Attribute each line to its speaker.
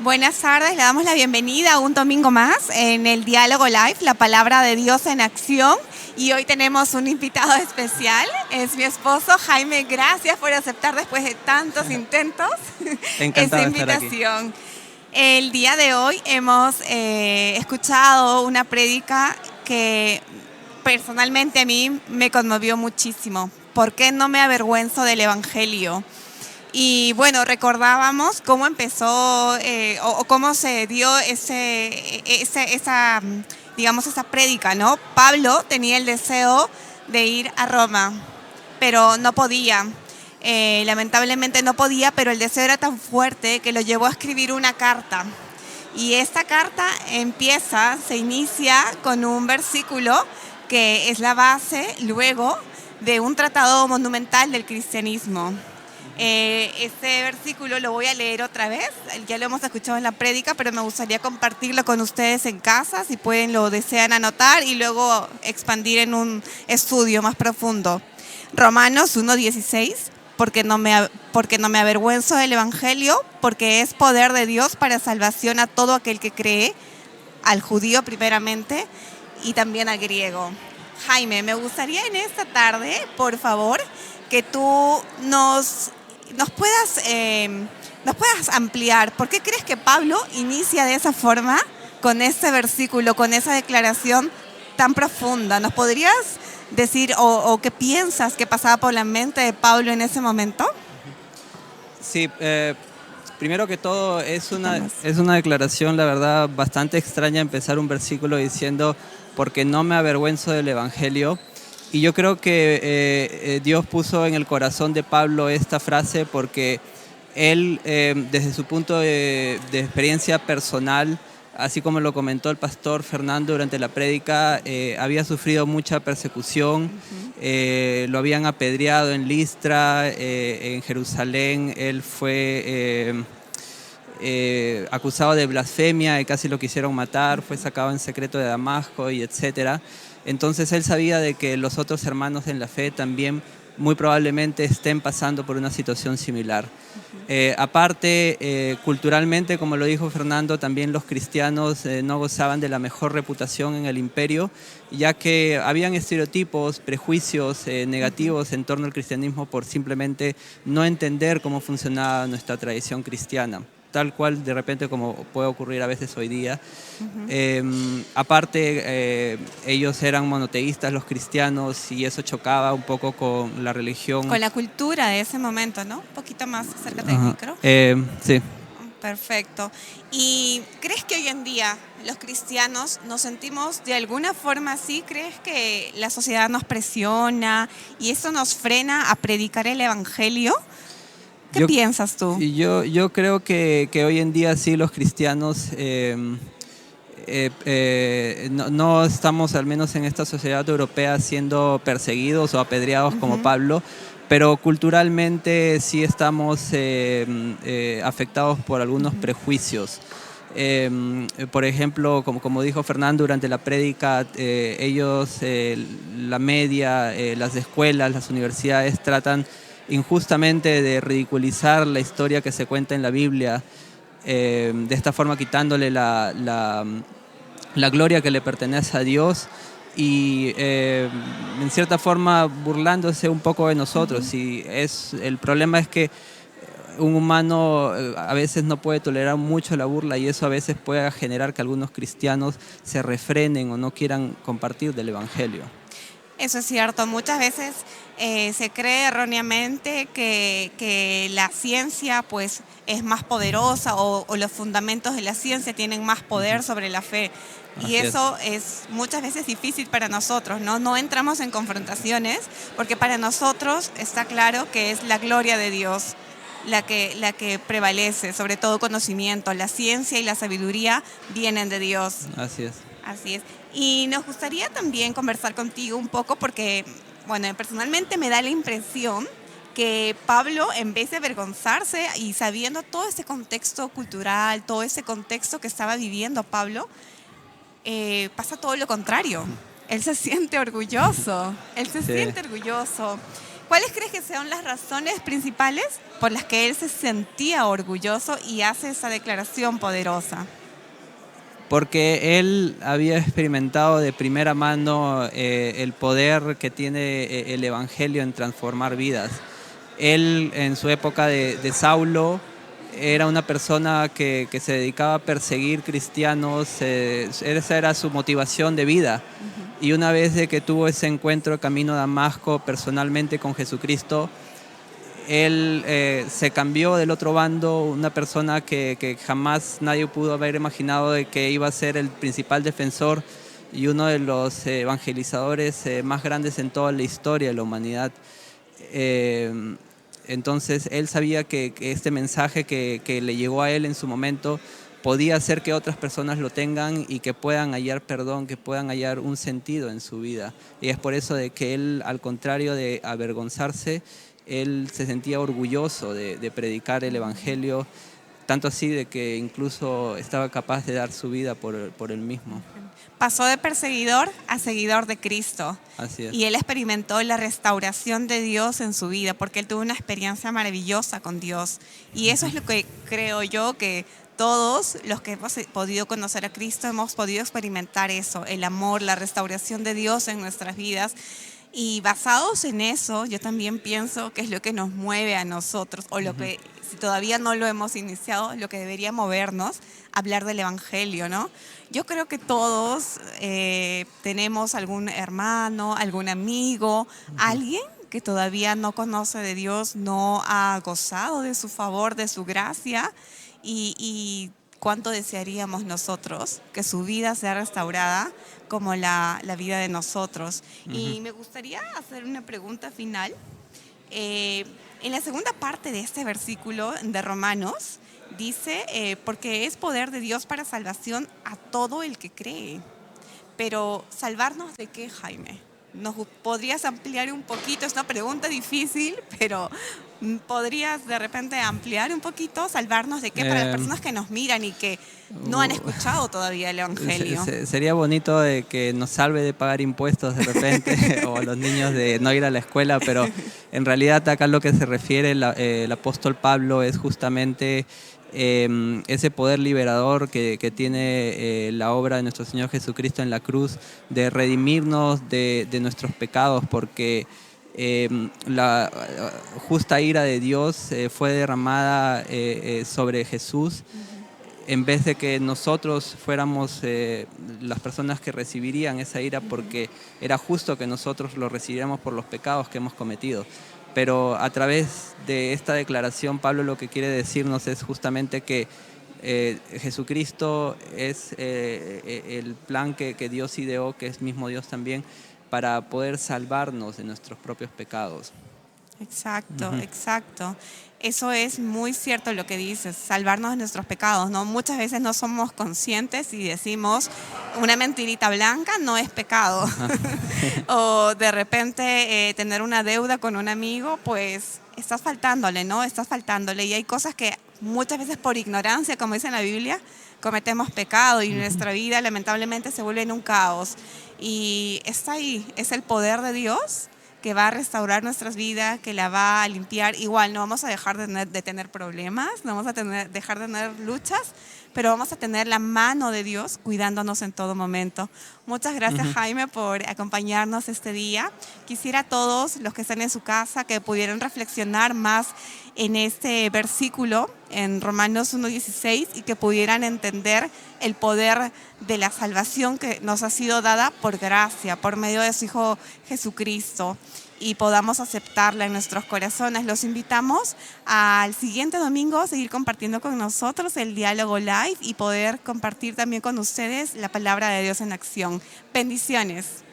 Speaker 1: Buenas tardes, le damos la bienvenida a un domingo más en el Diálogo Live, la palabra de Dios en acción. Y hoy tenemos un invitado especial, es mi esposo Jaime. Gracias por aceptar después de tantos intentos esta
Speaker 2: Encantado de estar aquí.
Speaker 1: invitación. El día de hoy hemos escuchado una prédica que personalmente a mí me conmovió muchísimo. ¿Por qué no me avergüenzo del Evangelio? Y bueno, recordábamos cómo empezó o cómo se dio esa prédica, ¿no? Pablo tenía el deseo de ir a Roma, pero no podía. Lamentablemente no podía, pero el deseo era tan fuerte que lo llevó a escribir una carta. Y esta carta se inicia con un versículo que es la base luego de un tratado monumental del cristianismo. Este versículo lo voy a leer otra vez, ya lo hemos escuchado en la prédica, pero me gustaría compartirlo con ustedes en casa, si pueden lo desean anotar y luego expandir en un estudio más profundo. Romanos 1:16, porque no me avergüenzo del Evangelio, porque es poder de Dios para salvación a todo aquel que cree, al judío primeramente y también al griego. Jaime, me gustaría en esta tarde, por favor, que tú nos puedas ampliar. ¿Por qué crees que Pablo inicia de esa forma, con este versículo, con esa declaración tan profunda? ¿Nos podrías decir o qué piensas que pasaba por la mente de Pablo en ese momento?
Speaker 2: Sí, primero que todo es una declaración, la verdad, bastante extraña empezar un versículo diciendo porque no me avergüenzo del Evangelio. Y yo creo que Dios puso en el corazón de Pablo esta frase porque él, desde su punto de experiencia personal, así como lo comentó el pastor Fernando durante la prédica, había sufrido mucha persecución, lo habían apedreado en Listra, en Jerusalén. Él fue acusado de blasfemia y casi lo quisieron matar, fue sacado en secreto de Damasco y etcétera. Entonces él sabía de que los otros hermanos en la fe también muy probablemente estén pasando por una situación similar. Aparte, culturalmente, como lo dijo Fernando, también los cristianos no gozaban de la mejor reputación en el imperio, ya que habían estereotipos, prejuicios negativos en torno al cristianismo por simplemente no entender cómo funcionaba nuestra tradición cristiana, tal cual de repente como puede ocurrir a veces hoy día. Aparte, ellos eran monoteístas, los cristianos, y eso chocaba un poco con la religión.
Speaker 1: Con la cultura de ese momento, ¿no? Un poquito más acércate del micro.
Speaker 2: Sí.
Speaker 1: Perfecto. ¿Y crees que hoy en día los cristianos nos sentimos de alguna forma así? ¿Crees que la sociedad nos presiona y eso nos frena a predicar el Evangelio? ¿Qué piensas tú?
Speaker 2: Yo creo que hoy en día sí los cristianos no estamos, al menos en esta sociedad europea, siendo perseguidos o apedreados como Pablo, pero culturalmente sí estamos afectados por algunos prejuicios. Por ejemplo, como dijo Fernando durante la prédica, ellos, la media, las escuelas, las universidades tratan injustamente de ridiculizar la historia que se cuenta en la Biblia, de esta forma quitándole la gloria que le pertenece a Dios y en cierta forma burlándose un poco de nosotros. Y el problema es que un humano a veces no puede tolerar mucho la burla, y eso a veces puede generar que algunos cristianos se refrenen o no quieran compartir del Evangelio.
Speaker 1: Eso es cierto. Muchas veces se cree erróneamente que la ciencia pues, es más poderosa o los fundamentos de la ciencia tienen más poder sobre la fe. Y eso es muchas veces difícil para nosotros, ¿no? No entramos en confrontaciones porque para nosotros está claro que es la gloria de Dios la que prevalece, sobre todo conocimiento. La ciencia y la sabiduría vienen de Dios.
Speaker 2: Así es.
Speaker 1: Así es. Y nos gustaría también conversar contigo un poco porque, bueno, personalmente me da la impresión que Pablo, en vez de avergonzarse y sabiendo todo ese contexto cultural, todo ese contexto que estaba viviendo Pablo, pasa todo lo contrario. Él se siente orgulloso. Él se siente orgulloso. ¿Cuáles crees que sean las razones principales por las que él se sentía orgulloso y hace esa declaración poderosa?
Speaker 2: Porque él había experimentado de primera mano el poder que tiene el Evangelio en transformar vidas. Él, en su época de Saulo, era una persona que se dedicaba a perseguir cristianos, esa era su motivación de vida. Y una vez de que tuvo ese encuentro camino a Damasco personalmente con Jesucristo, él se cambió del otro bando, una persona que jamás nadie pudo haber imaginado de que iba a ser el principal defensor y uno de los evangelizadores más grandes en toda la historia de la humanidad. Entonces él sabía que este mensaje que le llegó a él en su momento podía hacer que otras personas lo tengan y que puedan hallar perdón, que puedan hallar un sentido en su vida. Y es por eso de que él, al contrario de avergonzarse, él se sentía orgulloso de predicar el Evangelio, tanto así de que incluso estaba capaz de dar su vida por él mismo.
Speaker 1: Pasó de perseguidor a seguidor de Cristo.
Speaker 2: Así es.
Speaker 1: Y él experimentó la restauración de Dios en su vida, porque él tuvo una experiencia maravillosa con Dios. Y eso es lo que creo yo que todos los que hemos podido conocer a Cristo hemos podido experimentar eso, el amor, la restauración de Dios en nuestras vidas. Y basados en eso, yo también pienso que es lo que nos mueve a nosotros, o lo que, si todavía no lo hemos iniciado, lo que debería movernos, hablar del Evangelio, ¿no? Yo creo que todos tenemos algún hermano, algún amigo, alguien que todavía no conoce de Dios, no ha gozado de su favor, de su gracia, y cuánto desearíamos nosotros que su vida sea restaurada como la vida de nosotros. Y me gustaría hacer una pregunta final. En la segunda parte de este versículo de Romanos, dice, porque es poder de Dios para salvación a todo el que cree. Pero, ¿salvarnos de qué, Jaime? ¿Nos podrías ampliar un poquito? Es una pregunta difícil, pero ¿podrías de repente ampliar un poquito? ¿Salvarnos de qué? Para las personas que nos miran y que no han escuchado todavía el Evangelio.
Speaker 2: Sería bonito de que nos salve de pagar impuestos de repente o a los niños de no ir a la escuela, pero en realidad acá lo que se refiere el apóstol Pablo es justamente ese poder liberador que tiene la obra de nuestro Señor Jesucristo en la cruz, de redimirnos de nuestros pecados, porque la justa ira de Dios fue derramada sobre Jesús, en vez de que nosotros fuéramos las personas que recibirían esa ira, porque era justo que nosotros lo recibiéramos por los pecados que hemos cometido. Pero a través de esta declaración, Pablo lo que quiere decirnos es justamente que Jesucristo es el plan que Dios ideó, que es mismo Dios también, para poder salvarnos de nuestros propios pecados.
Speaker 1: Exacto, exacto. Eso es muy cierto lo que dices, salvarnos de nuestros pecados, ¿no? Muchas veces no somos conscientes y decimos, una mentirita blanca no es pecado. O de repente tener una deuda con un amigo, pues estás faltándole, ¿no? Estás faltándole. Y hay cosas que muchas veces por ignorancia, como dice en la Biblia, cometemos pecado y nuestra vida lamentablemente se vuelve en un caos. Y está ahí, es el poder de Dios que va a restaurar nuestras vidas, que la va a limpiar. Igual no vamos a dejar de tener problemas, no vamos a dejar de tener luchas, pero vamos a tener la mano de Dios cuidándonos en todo momento. Muchas gracias, Jaime, por acompañarnos este día. Quisiera a todos los que están en su casa que pudieran reflexionar más en este versículo, en Romanos 1:16, y que pudieran entender el poder de la salvación que nos ha sido dada por gracia, por medio de su Hijo Jesucristo, y podamos aceptarla en nuestros corazones. Los invitamos al siguiente domingo a seguir compartiendo con nosotros el diálogo live y poder compartir también con ustedes la palabra de Dios en acción. Bendiciones.